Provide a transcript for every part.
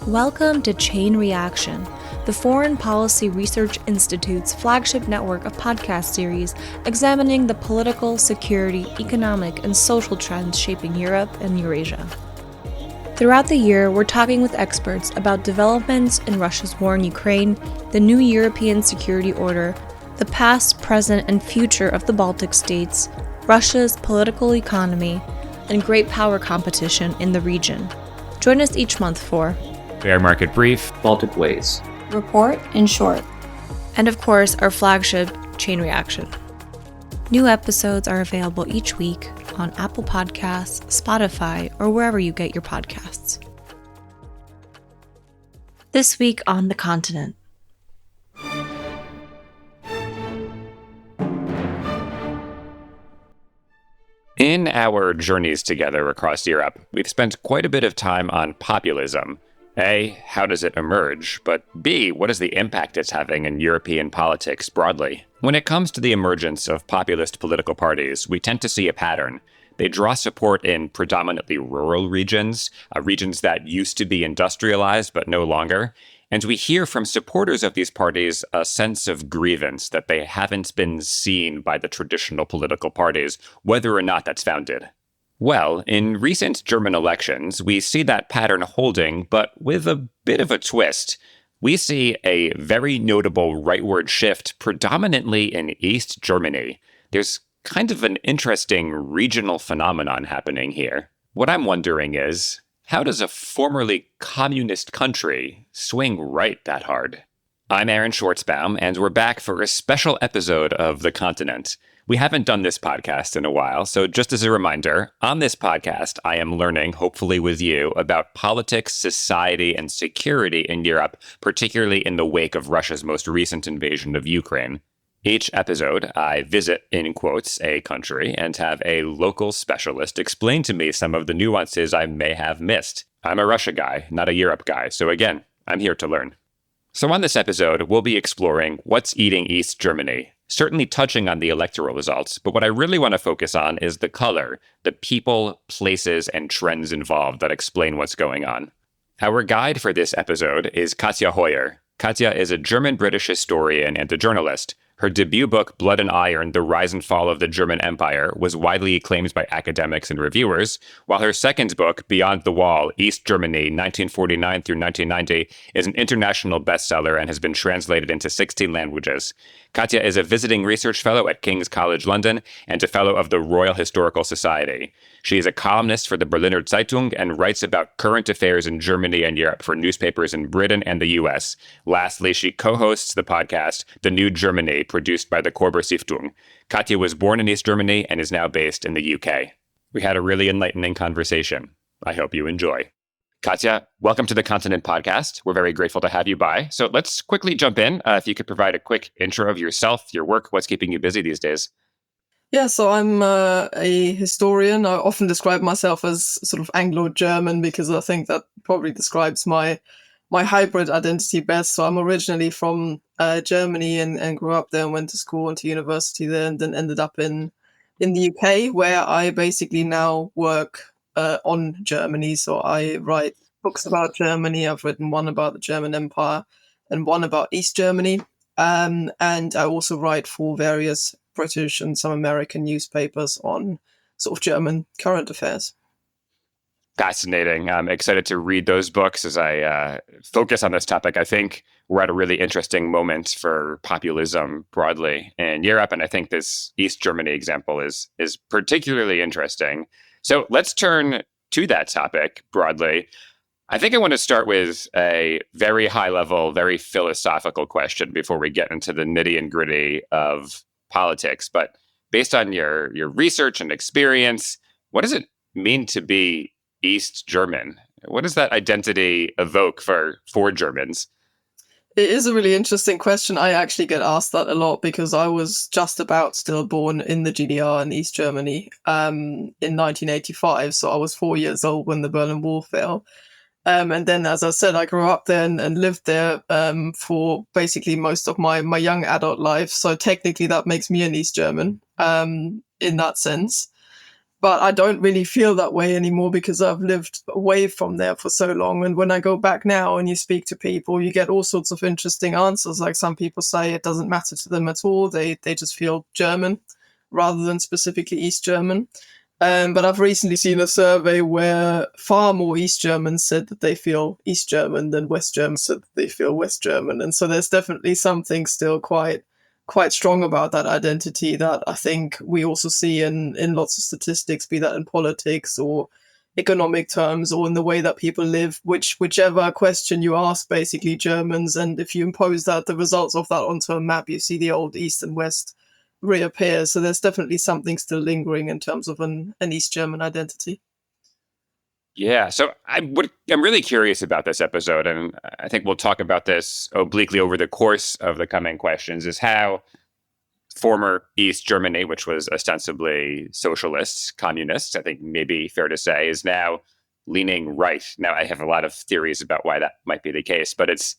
Welcome to Chain Reaction, the Foreign Policy Research Institute's flagship network of podcast series examining the political, security, economic, and social trends shaping Europe and Eurasia. Throughout the year, we're talking with experts about developments in Russia's war in Ukraine, the new European security order, the past, present, and future of the Baltic states, Russia's political economy, and great power competition in the region. Join us each month for Bear Market Brief, Baltic Ways, Report in Short, and of course, our flagship, Chain Reaction. New episodes are available each week on Apple Podcasts, Spotify, or wherever you get your podcasts. This week on the continent. In our journeys together across Europe, we've spent quite a bit of time on populism. A, how does it emerge? But B, what is the impact it's having in European politics broadly? When it comes to the emergence of populist political parties, we tend to see a pattern. They draw support in predominantly rural regions, regions that used to be industrialized but no longer. And we hear from supporters of these parties a sense of grievance that they haven't been seen by the traditional political parties, whether or not that's founded. Well, in recent German elections, we see that pattern holding, but with a bit of a twist. We see a very notable rightward shift predominantly in East Germany. There's kind of an interesting regional phenomenon happening here. What I'm wondering is, how does a formerly communist country swing right that hard? I'm Aaron Schwartzbaum, and we're back for a special episode of The Continent. We haven't done this podcast in a while, so just as a reminder, on this podcast, I am learning, hopefully with you, about politics, society, and security in Europe, particularly in the wake of Russia's most recent invasion of Ukraine. Each episode, I visit, in quotes, a country and have a local specialist explain to me some of the nuances I may have missed. I'm a Russia guy, not a Europe guy, so again, I'm here to learn. So on this episode, we'll be exploring what's eating East Germany, certainly touching on the electoral results, but what I really want to focus on is the color, the people, places, and trends involved that explain what's going on. Our guide for this episode is Katja Hoyer. Katja is a German-British historian and a journalist. Her debut book, Blood and Iron, The Rise and Fall of the German Empire, was widely acclaimed by academics and reviewers, while her second book, Beyond the Wall, East Germany, 1949 through 1990, is an international bestseller and has been translated into 16 languages. Katja is a visiting research fellow at King's College London and a fellow of the Royal Historical Society. She is a columnist for the Berliner Zeitung and writes about current affairs in Germany and Europe for newspapers in Britain and the US. Lastly, she co-hosts the podcast, The New Germany, produced by the Korber Stiftung. Katja was born in East Germany and is now based in the UK. We had a really enlightening conversation. I hope you enjoy. Katja, welcome to the Continent Podcast. We're very grateful to have you by. So let's quickly jump in. If you could provide a quick intro of yourself, your work, what's keeping you busy these days? Yeah, so I'm a historian. I often describe myself as sort of Anglo-German because I think that probably describes my hybrid identity best. So I'm originally from Germany and grew up there and went to school and to university there and then ended up in the UK, where I basically now work on Germany. So I write books about Germany. I've written one about the German Empire and one about East Germany. And I also write for various British and some American newspapers on sort of German current affairs. Fascinating. I'm excited to read those books as I focus on this topic. I think we're at a really interesting moment for populism broadly in Europe, and I think this East Germany example is particularly interesting. So let's turn to that topic broadly. I think I want to start with a very high-level, very philosophical question before we get into the nitty and gritty of politics. But based on your research and experience, what does it mean to be East German? What does that identity evoke for Germans? It is a really interesting question. I actually get asked that a lot because I was just about still born in the GDR in East Germany in 1985. So I was 4 years old when the Berlin Wall fell. And then, as I said, I grew up there and lived there for basically most of my young adult life. So technically that makes me an East German in that sense. But I don't really feel that way anymore because I've lived away from there for so long. And when I go back now and you speak to people, you get all sorts of interesting answers. Like some people say it doesn't matter to them at all. They just feel German rather than specifically East German. But I've recently seen a survey where far more East Germans said that they feel East German than West Germans said that they feel West German. And so there's definitely something still quite strong about that identity that I think we also see in lots of statistics, be that in politics or economic terms or in the way that people live, whichever question you ask basically Germans, and if you impose that, the results of that onto a map, you see the old East and West reappear. So there's definitely something still lingering in terms of an East German identity. Yeah, so I'm really curious about this episode, and I think we'll talk about this obliquely over the course of the coming questions, is how former East Germany, which was ostensibly socialists, communists, I think maybe fair to say, is now leaning right. Now, I have a lot of theories about why that might be the case, but it's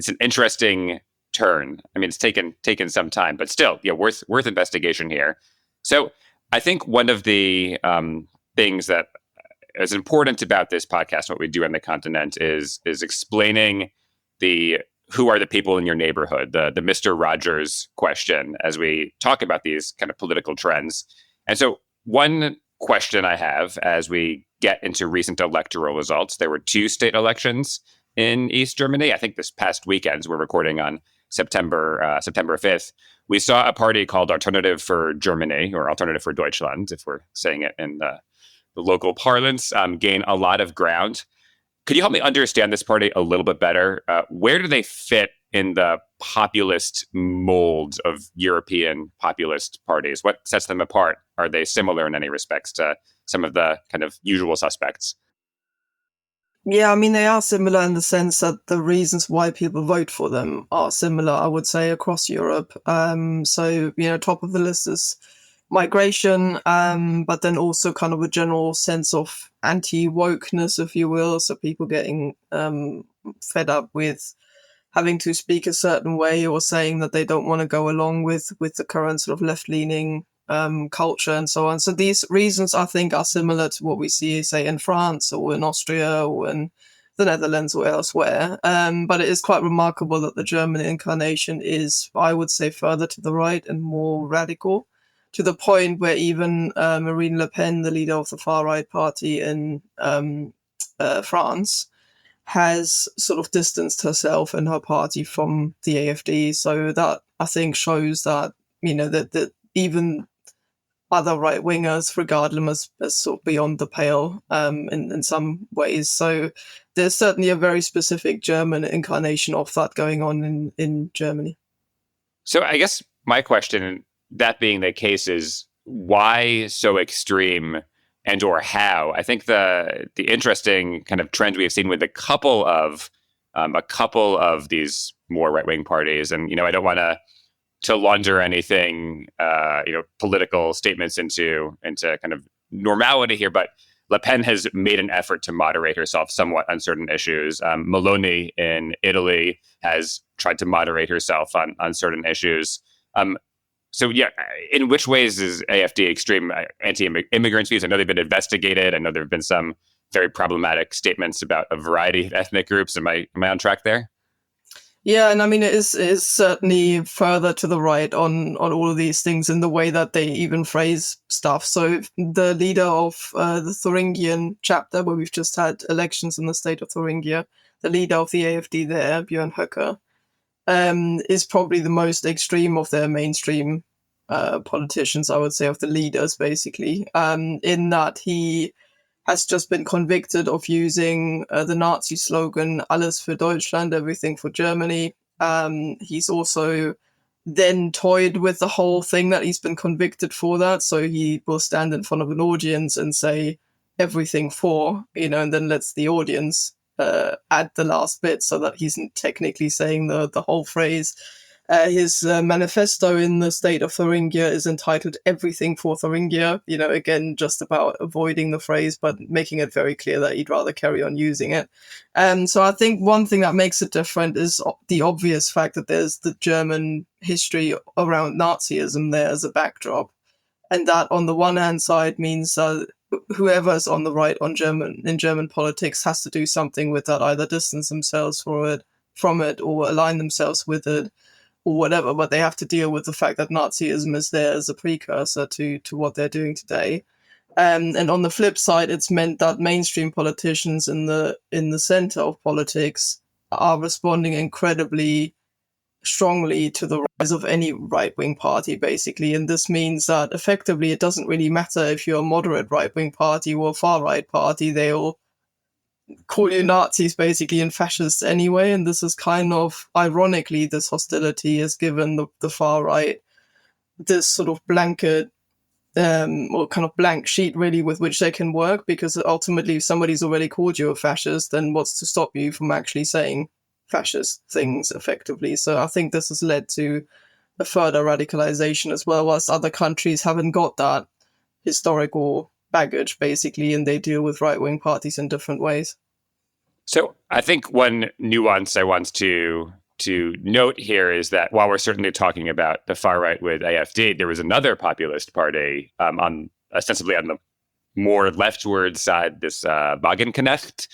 an interesting turn. I mean, it's taken some time, but still, yeah, worth investigation here. So I think one of the things that is important about this podcast, what we do on the continent, is explaining who are the people in your neighborhood, the Mr. Rogers question, as we talk about these kind of political trends. And so one question I have as we get into recent electoral results, there were 2 state elections in East Germany. I think this past weekend, we're recording on September 5th, we saw a party called Alternative for Germany, or Alternative for Deutschland, if we're saying it in the local parlance, gain a lot of ground. Could you help me understand this party a little bit better? Where do they fit in the populist mold of European populist parties? What sets them apart? Are they similar in any respects to some of the kind of usual suspects? Yeah, I mean, they are similar in the sense that the reasons why people vote for them are similar, I would say, across Europe. So, top of the list is migration, but then also kind of a general sense of anti-wokeness, if you will. So people getting fed up with having to speak a certain way or saying that they don't want to go along with the current sort of left-leaning culture and so on. So these reasons, I think, are similar to what we see, say, in France or in Austria or in the Netherlands or elsewhere. But it is quite remarkable that the German incarnation is, I would say, further to the right and more radical, to the point where even Marine Le Pen, the leader of the far-right party in France, has sort of distanced herself and her party from the AfD. So that, I think, shows that, that even other right-wingers regard them as sort of beyond the pale in some ways. So there's certainly a very specific German incarnation of that going on in Germany. So I guess my question, that being the case, is why so extreme, and or how? I think the interesting kind of trend we have seen with a couple of these more right-wing parties, and I don't want to launder anything, political statements into kind of normality here, but Le Pen has made an effort to moderate herself somewhat on certain issues. Meloni in Italy has tried to moderate herself on certain issues. So yeah, in which ways is AfD extreme anti-immigrant views? I know they've been investigated. I know there have been some very problematic statements about a variety of ethnic groups. Am I on track there? Yeah, and I mean, it is certainly further to the right on all of these things in the way that they even phrase stuff. So the leader of the Thuringian chapter, where we've just had elections in the state of Thuringia, the leader of the AfD there, Björn Höcke, is probably the most extreme of their mainstream politicians, I would say, of the leaders, basically, in that he has just been convicted of using the Nazi slogan, Alles für Deutschland, everything for Germany. He's also then toyed with the whole thing that he's been convicted for that. So he will stand in front of an audience and say everything for, and then lets the audience add the last bit so that he's technically saying the whole phrase. His manifesto in the state of Thuringia is entitled Everything for Thuringia, again, just about avoiding the phrase, but making it very clear that he'd rather carry on using it. So I think one thing that makes it different is the obvious fact that there's the German history around Nazism there as a backdrop. And that, on the one hand side, means that whoever's on the right in German politics has to do something with that, either distance themselves from it or align themselves with it or whatever. But they have to deal with the fact that Nazism is there as a precursor to what they're doing today. And on the flip side, it's meant that mainstream politicians in the center of politics are responding incredibly strongly to the rise of any right-wing party, basically. And this means that effectively it doesn't really matter if you're a moderate right-wing party or a far-right party, they'll call you Nazis, basically, and fascists anyway. And this is kind of, ironically, this hostility has given the far-right this sort of blanket or kind of blank sheet, really, with which they can work, because ultimately if somebody's already called you a fascist, then what's to stop you from actually saying fascist things effectively? So I think this has led to a further radicalization as well, whilst other countries haven't got that historical baggage, basically, and they deal with right-wing parties in different ways. So I think one nuance I want to note here is that while we're certainly talking about the far right with AfD, there was another populist party on ostensibly on the more leftward side, this Wagenknecht,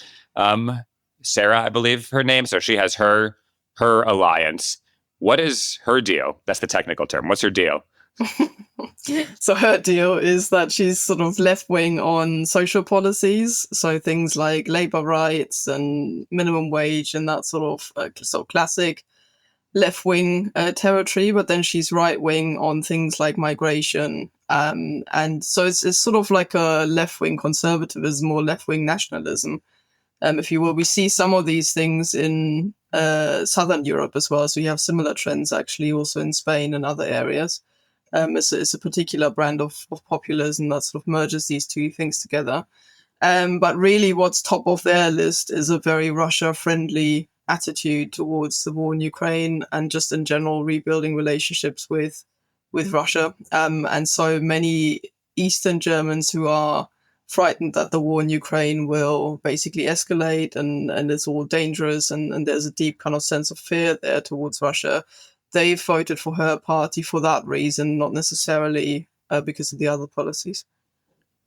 Sarah, I believe her name. So she has her alliance. What is her deal? That's the technical term. What's her deal? So her deal is that she's sort of left-wing on social policies, so things like labor rights and minimum wage and that sort of classic left-wing territory, but then she's right-wing on things like migration. And so it's sort of like a left-wing conservatism or left-wing nationalism, if you will. We see some of these things in Southern Europe as well, so you have similar trends actually also in Spain and other areas. It's a particular brand of populism that sort of merges these two things together. But really what's top of their list is a very Russia-friendly attitude towards the war in Ukraine and just in general rebuilding relationships with Russia. And so many Eastern Germans who are frightened that the war in Ukraine will basically escalate and it's all dangerous and there's a deep kind of sense of fear there towards Russia, they voted for her party for that reason, not necessarily because of the other policies.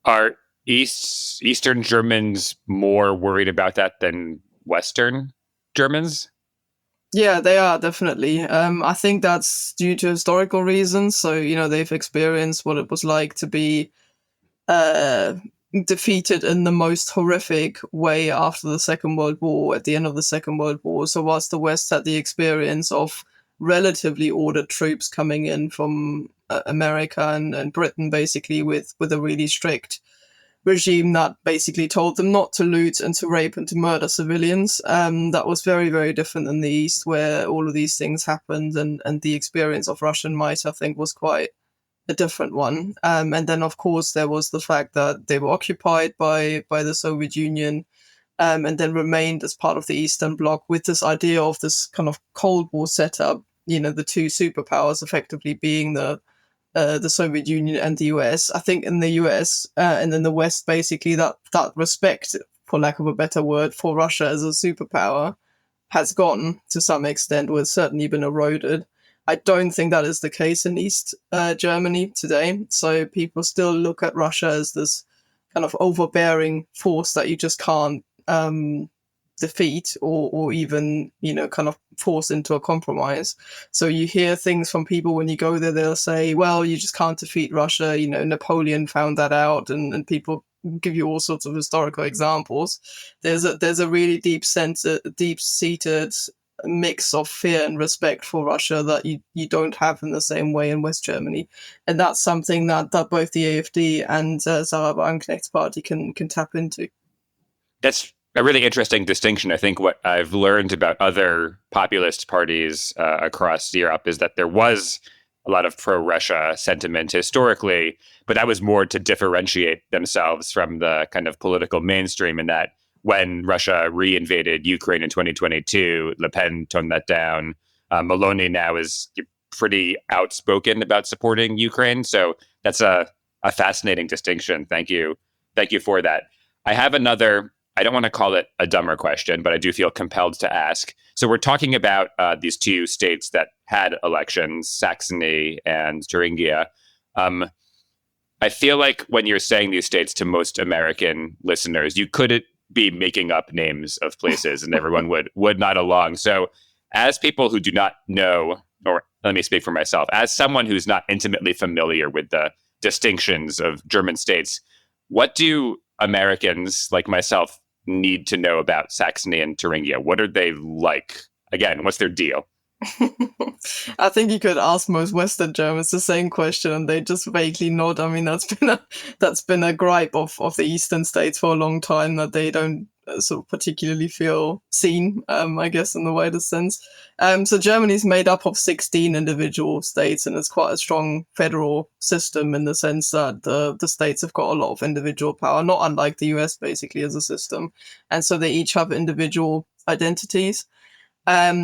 Are Eastern Germans more worried about that than Western Germans? Yeah, they are, definitely. I think that's due to historical reasons. So, they've experienced what it was like to be defeated in the most horrific way after the Second World War, at the end of the Second World War. So whilst the West had the experience of relatively ordered troops coming in from America and Britain, basically with a really strict regime that basically told them not to loot and to rape and to murder civilians. That was very, very different in the East, where all of these things happened, and the experience of Russian might, I think, was quite a different one. And then, of course, there was the fact that they were occupied by the Soviet Union, and then remained as part of the Eastern Bloc, with this idea of this kind of Cold War setup, the two superpowers effectively being the Soviet Union and the US. I think in the US and in the West, basically that respect, for lack of a better word, for Russia as a superpower has gone to some extent, or has certainly been eroded. I don't think that is the case in East Germany today. So people still look at Russia as this kind of overbearing force that you just can't defeat or even, kind of force into a compromise. So you hear things from people when you go there, they'll say, well, you just can't defeat Russia. Napoleon found that out, and people give you all sorts of historical examples. There's a really deep-seated mix of fear and respect for Russia that you don't have in the same way in West Germany. And that's something that both the AfD and Sarah Wagenknecht's party can tap into. That's a really interesting distinction. I think what I've learned about other populist parties across Europe is that there was a lot of pro-Russia sentiment historically, but that was more to differentiate themselves from the kind of political mainstream, in that when Russia reinvaded Ukraine in 2022, Le Pen toned that down. Meloni now is pretty outspoken about supporting Ukraine. So that's a fascinating distinction. Thank you for that. I have another, I don't want to call it a dumber question, but I do feel compelled to ask. So we're talking about these two states that had elections, Saxony and Thuringia. I feel like when you're saying these states to most American listeners, you couldn't be making up names of places and everyone would nod along. So as people who do not know, or let me speak for myself, as someone who's not intimately familiar with the distinctions of German states, what do Americans like myself need to know about Saxony and Thuringia? What are they like? Again, what's their deal? I think you could ask most Western Germans the same question, and they just vaguely nod. I mean, that's been a gripe of the Eastern states for a long time, that they don't sort of particularly feel seen. I guess in the widest sense. So Germany's made up of 16 individual states, and it's quite a strong federal system in the sense that the states have got a lot of individual power, not unlike the US basically as a system, and so they each have individual identities.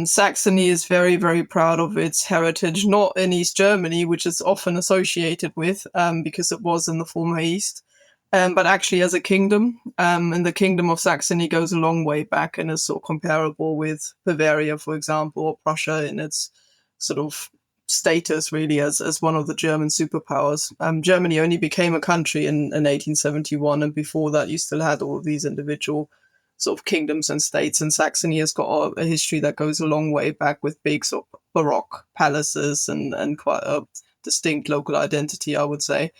Saxony is very, very proud of its heritage, not in East Germany, which is often associated with, because it was in the former East, but actually as a kingdom. And the kingdom of Saxony goes a long way back and is sort of comparable with Bavaria, for example, or Prussia in its sort of status really as one of the German superpowers. Germany only became a country in 1871, and before that you still had all of these individual sort of kingdoms and states, and Saxony has got a history that goes a long way back with big sort of Baroque palaces and quite a distinct local identity, I would say.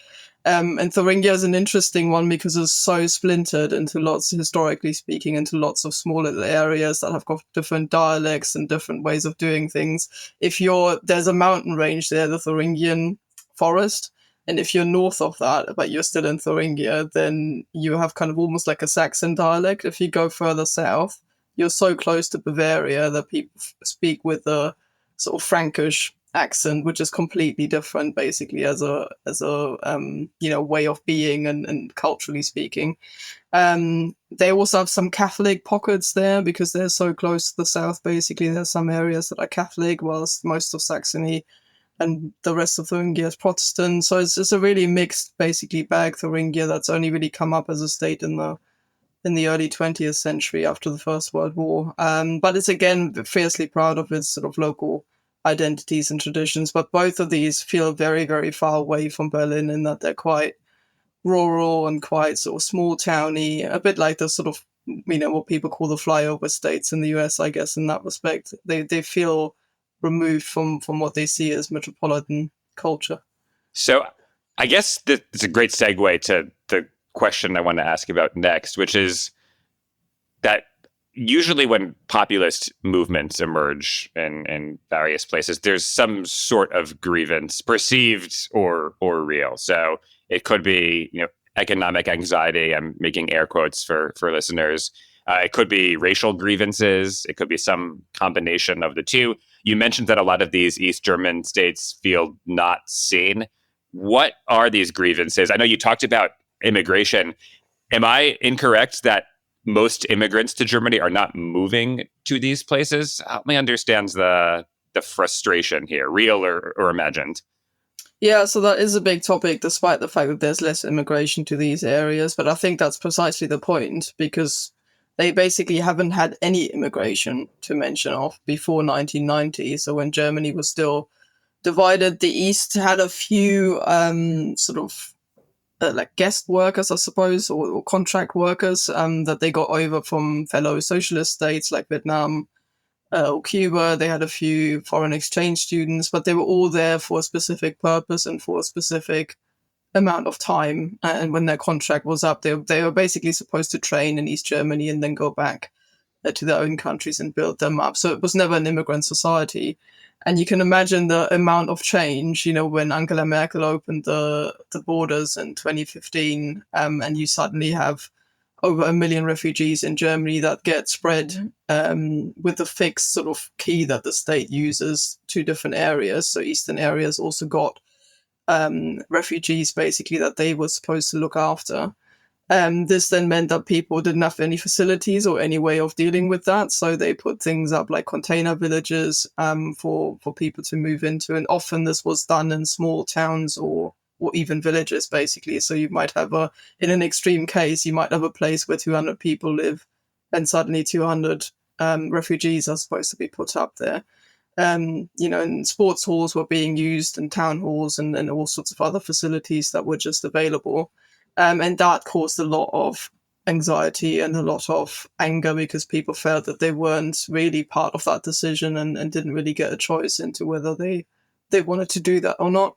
And Thuringia is an interesting one because it's so splintered into lots, historically speaking, into lots of small little areas that have got different dialects and different ways of doing things. There's a mountain range there, the Thuringian forest, and if you're north of that, but you're still in Thuringia, then you have kind of almost like a Saxon dialect. If you go further south, you're so close to Bavaria that people speak with a sort of Frankish accent, which is completely different, basically, as a way of being and culturally speaking. They also have some Catholic pockets there because they're so close to the south. Basically, there's some areas that are Catholic, whilst most of Saxony and the rest of Thuringia is Protestant. So it's a really mixed, basically, bag Thuringia that's only really come up as a state in the early 20th century after the First World War. But it's, again, fiercely proud of its sort of local identities and traditions. But both of these feel very, very far away from Berlin in that they're quite rural and quite sort of small towny, a bit like the sort of, what people call the flyover states in the US, I guess, in that respect. They feel removed from what they see as metropolitan culture. So I guess it's a great segue to the question I want to ask about next, which is that usually when populist movements emerge in various places, there's some sort of grievance, perceived or real. So it could be, economic anxiety. I'm making air quotes for listeners. It could be racial grievances. It could be some combination of the two. You mentioned that a lot of these East German states feel not seen. What are these grievances? I know you talked about immigration. Am I incorrect that most immigrants to Germany are not moving to these places? Help me understand the frustration here, real or imagined. Yeah, so that is a big topic, despite the fact that there's less immigration to these areas. But I think that's precisely the point, because they basically haven't had any immigration to mention of before 1990. So when Germany was still divided, the East had a few like guest workers, I suppose, or contract workers that they got over from fellow socialist states like Vietnam or Cuba. They had a few foreign exchange students, but they were all there for a specific purpose and for a specific amount of time. And when their contract was up, they were basically supposed to train in East Germany and then go back to their own countries and build them up. So it was never an immigrant society. And you can imagine the amount of change, when Angela Merkel opened the borders in 2015, and you suddenly have over 1 million refugees in Germany that get spread with the fixed sort of key that the state uses to different areas. So eastern areas also got refugees, basically, that they were supposed to look after. This then meant that people didn't have any facilities or any way of dealing with that. So they put things up like container villages for people to move into. And often this was done in small towns or even villages, basically. So you might have in an extreme case, you might have a place where 200 people live and suddenly 200 refugees are supposed to be put up there. And sports halls were being used and town halls and all sorts of other facilities that were just available. And that caused a lot of anxiety and a lot of anger because people felt that they weren't really part of that decision and didn't really get a choice into whether they wanted to do that or not.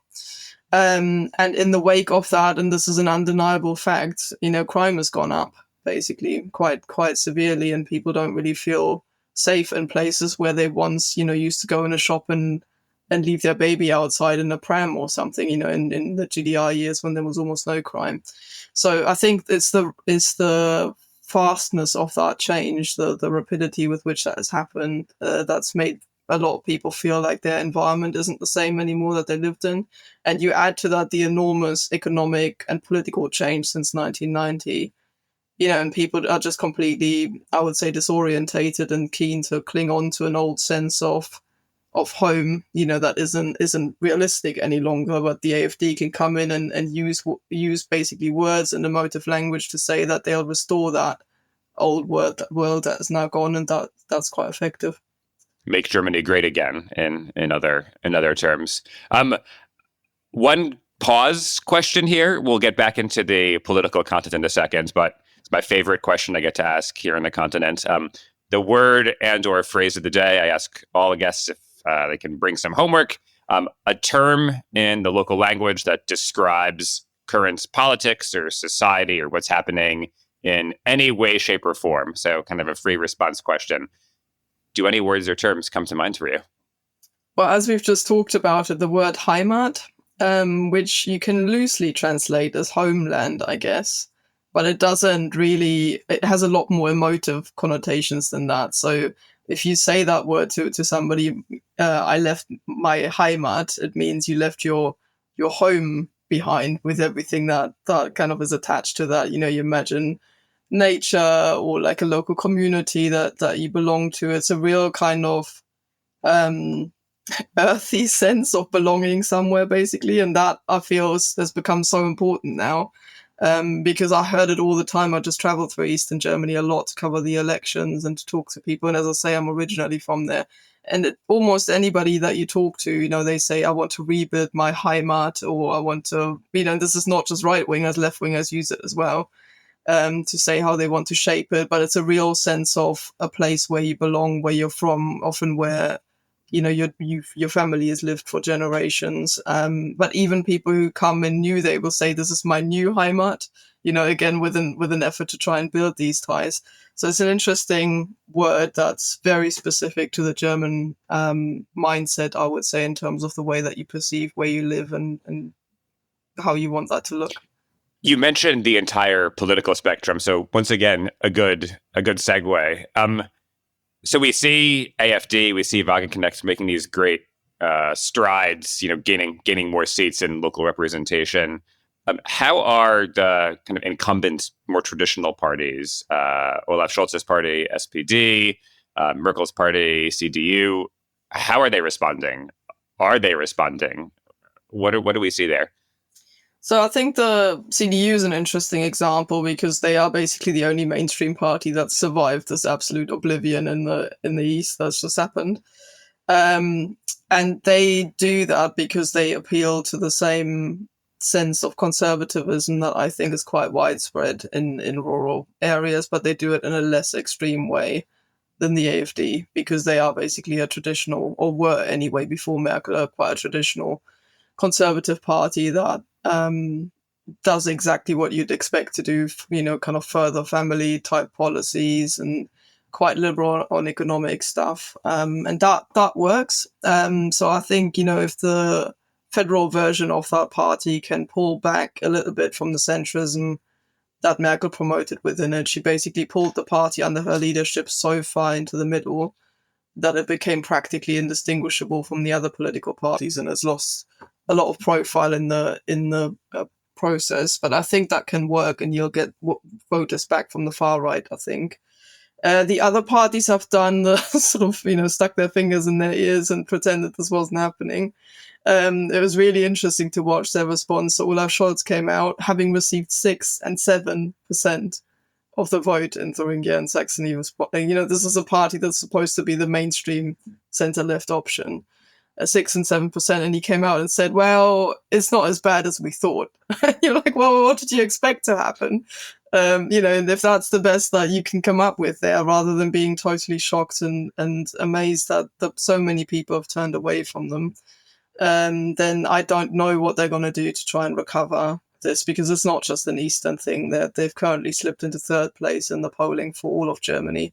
And in the wake of that, and this is an undeniable fact, crime has gone up basically quite severely, and people don't really feel safe in places where they once, used to go in a shop and leave their baby outside in a pram or something, in the GDR years when there was almost no crime. So I think it's the fastness of that change, the rapidity with which that has happened, that's made a lot of people feel like their environment isn't the same anymore that they lived in. And you add to that the enormous economic and political change since 1990, and people are just completely, I would say, disorientated and keen to cling on to an old sense of home, that isn't realistic any longer. But the AFD can come in and use basically words and emotive language to say that they'll restore that old world that is now gone, and that's quite effective. Make Germany great again, in other terms. One pause question here. We'll get back into the political content in a second, but it's my favorite question I get to ask here on the continent. The word and/or phrase of the day. I ask all guests if they can bring some homework. A term in the local language that describes current politics or society or what's happening in any way, shape, or form. So, kind of a free response question. Do any words or terms come to mind for you? Well, as we've just talked about it, the word Heimat, which you can loosely translate as homeland, I guess, but it doesn't really, it has a lot more emotive connotations than that. So if you say that word to somebody, I left my Heimat, it means you left your home behind with everything that kind of is attached to that. You imagine nature or like a local community that you belong to. It's a real kind of earthy sense of belonging somewhere, basically, and that I feel has become so important now, because I heard it all the time. I just traveled through Eastern Germany a lot to cover the elections and to talk to people, and as I say, I'm originally from there, and almost anybody that you talk to, they say, I want to rebuild my Heimat, or I want to, this is not just right-wingers, left-wingers use it as well, to say how they want to shape it, but it's a real sense of a place where you belong, where you're from, often where your family has lived for generations. But even people who come in new, they will say, "This is my new Heimat." Again with an effort to try and build these ties. So it's an interesting word that's very specific to the German mindset, I would say, in terms of the way that you perceive where you live and how you want that to look. You mentioned the entire political spectrum, so once again, a good segue. So we see AFD, we see Wagenknecht making these great strides, gaining more seats in local representation. How are the kind of incumbent, more traditional parties, Olaf Scholz's party, SPD, Merkel's party, CDU? How are they responding? Are they responding? What do we see there? So I think the CDU is an interesting example because they are basically the only mainstream party that survived this absolute oblivion in the East that's just happened. And they do that because they appeal to the same sense of conservatism that I think is quite widespread in rural areas, but they do it in a less extreme way than the AFD because they are basically a traditional, or were anyway before Merkel, quite a traditional conservative party that does exactly what you'd expect to do, kind of further family type policies and quite liberal on economic stuff. And that works. So I think, if the federal version of that party can pull back a little bit from the centrism that Merkel promoted within it, she basically pulled the party under her leadership so far into the middle that it became practically indistinguishable from the other political parties and has lost a lot of profile in the process. But I think that can work, and you'll get voters back from the far right, I think. The other parties have done the sort of, stuck their fingers in their ears and pretended this wasn't happening. It was really interesting to watch their response. So Olaf Scholz came out having received 6% and 7% of the vote in Thuringia and Saxony. This is a party that's supposed to be the mainstream center-left option, 6 and 7%, and he came out and said, well, it's not as bad as we thought. You're like, well, what did you expect to happen? And if that's the best that you can come up with there, rather than being totally shocked and amazed that so many people have turned away from them, then I don't know what they're going to do to try and recover this, because it's not just an Eastern thing. They've currently slipped into third place in the polling for all of Germany,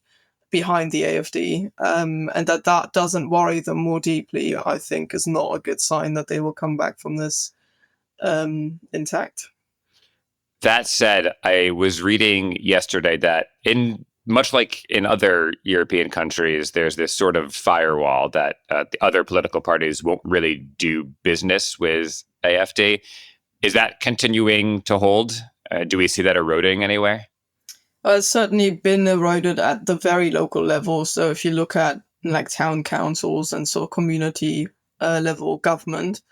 behind the AfD, and that doesn't worry them more deeply, I think, is not a good sign that they will come back from this intact. That said, I was reading yesterday that much like in other European countries, there's this sort of firewall that the other political parties won't really do business with AfD. Is that continuing to hold? Do we see that eroding anywhere? It's certainly been eroded at the very local level. So if you look at like town councils and sort of community level government,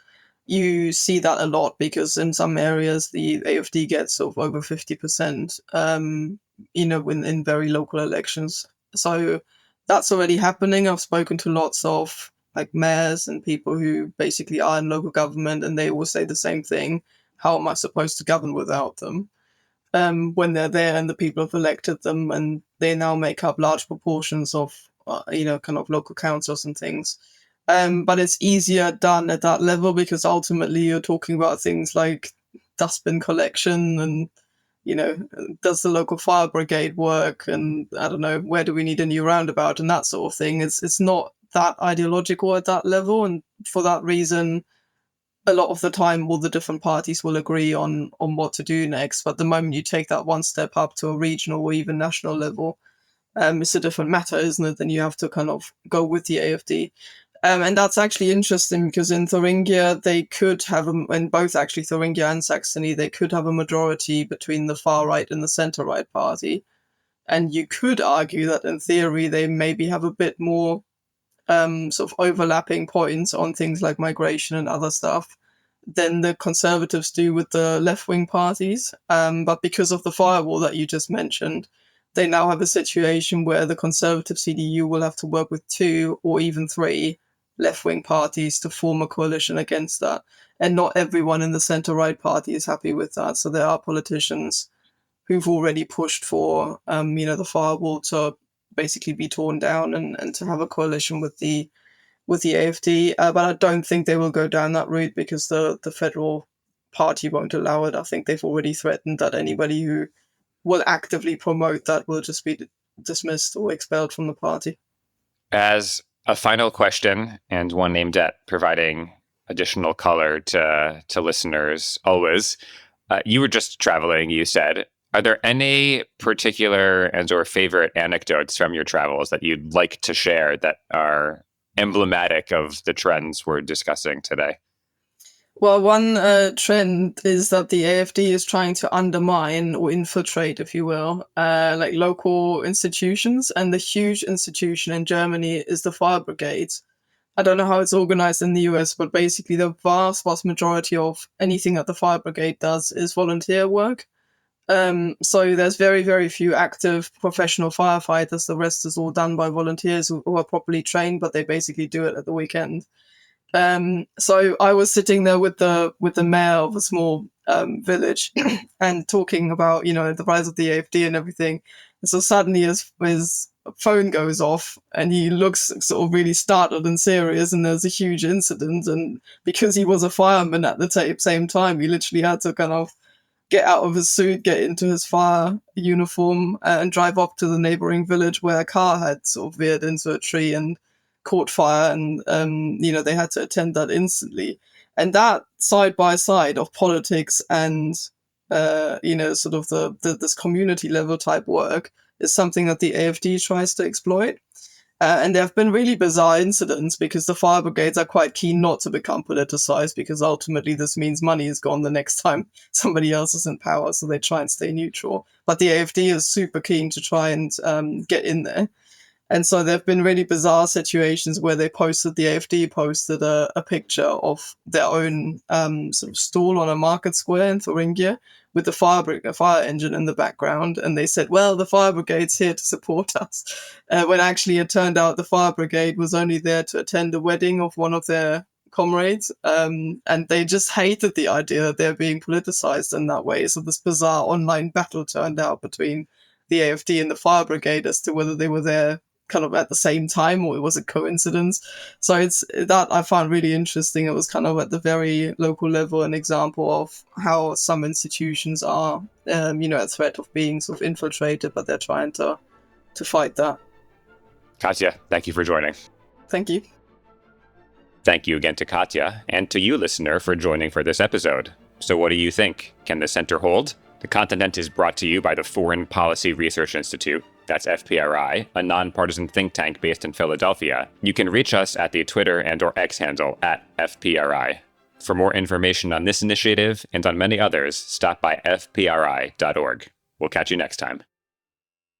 you see that a lot, because in some areas the AfD gets sort of over 50%, in very local elections. So that's already happening. I've spoken to lots of like mayors and people who basically are in local government, and they all say the same thing. How am I supposed to govern without them? When they're there and the people have elected them, and they now make up large proportions of, kind of local councils and things. But it's easier done at that level, because ultimately you're talking about things like dustbin collection and, does the local fire brigade work? And I don't know, where do we need a new roundabout and that sort of thing. It's not that ideological at that level. And for that reason, a lot of the time, all the different parties will agree on what to do next. But the moment you take that one step up to a regional or even national level, it's a different matter, isn't it? Then you have to kind of go with the AfD. And that's actually interesting, because in Thuringia, they could have, in both actually Thuringia and Saxony, they could have a majority between the far right and the center right party. And you could argue that in theory, they maybe have a bit more sort of overlapping points on things like migration and other stuff than the Conservatives do with the left-wing parties. But because of the firewall that you just mentioned, they now have a situation where the Conservative CDU will have to work with 2 or even 3 left-wing parties to form a coalition against that. And not everyone in the center-right party is happy with that. So there are politicians who've already pushed for, the firewall to basically be torn down and to have a coalition with the AfD. But I don't think they will go down that route, because the federal party won't allow it. I think they've already threatened that anybody who will actively promote that will just be dismissed or expelled from the party. As a final question, and one aimed at providing additional color to listeners always, you were just traveling, you said. Are there any particular or favorite anecdotes from your travels that you'd like to share that are emblematic of the trends we're discussing today? Well, one trend is that the AfD is trying to undermine or infiltrate, if you will, like local institutions. And the huge institution in Germany is the fire brigades. I don't know how it's organized in the US, but basically the vast majority of anything that the fire brigade does is volunteer work. So there's very, very few active professional firefighters. The rest is all done by volunteers who are properly trained, but they basically do it at the weekend. So I was sitting there with the mayor of a small village and talking about, the rise of the AfD and everything. And so suddenly his phone goes off and he looks sort of really startled and serious, and there's a huge incident. And because he was a fireman at the same time, he literally had to kind of get out of his suit, get into his fire uniform, and drive up to the neighboring village where a car had sort of veered into a tree and caught fire. And, they had to attend that instantly. And that side by side of politics and, sort of this community level type work is something that the AfD tries to exploit. And there have been really bizarre incidents, because the fire brigades are quite keen not to become politicized, because ultimately this means money is gone the next time somebody else is in power, so they try and stay neutral. But the AfD is super keen to try and get in there. And so there have been really bizarre situations where the AfD posted a picture of their own sort of stall on a market square in Thuringia, with the fire engine in the background, and they said, well, the fire brigade's here to support us, when actually it turned out the fire brigade was only there to attend the wedding of one of their comrades, and they just hated the idea that they're being politicized in that way. So this bizarre online battle turned out between the AFD and the fire brigade as to whether they were there kind of at the same time or it was a coincidence. So it's that I found really interesting. It was kind of at the very local level an example of how some institutions are, at threat of being sort of infiltrated, but they're trying to fight that. Katja, thank you for joining. Thank you. Thank you again to Katja, and to you, listener, for joining for this episode. So what do you think? Can the center hold? The Continent is brought to you by the Foreign Policy Research Institute. That's FPRI, a nonpartisan think tank based in Philadelphia. You can reach us at the Twitter and/or X handle @FPRI. For more information on this initiative and on many others, stop by fpri.org. We'll catch you next time.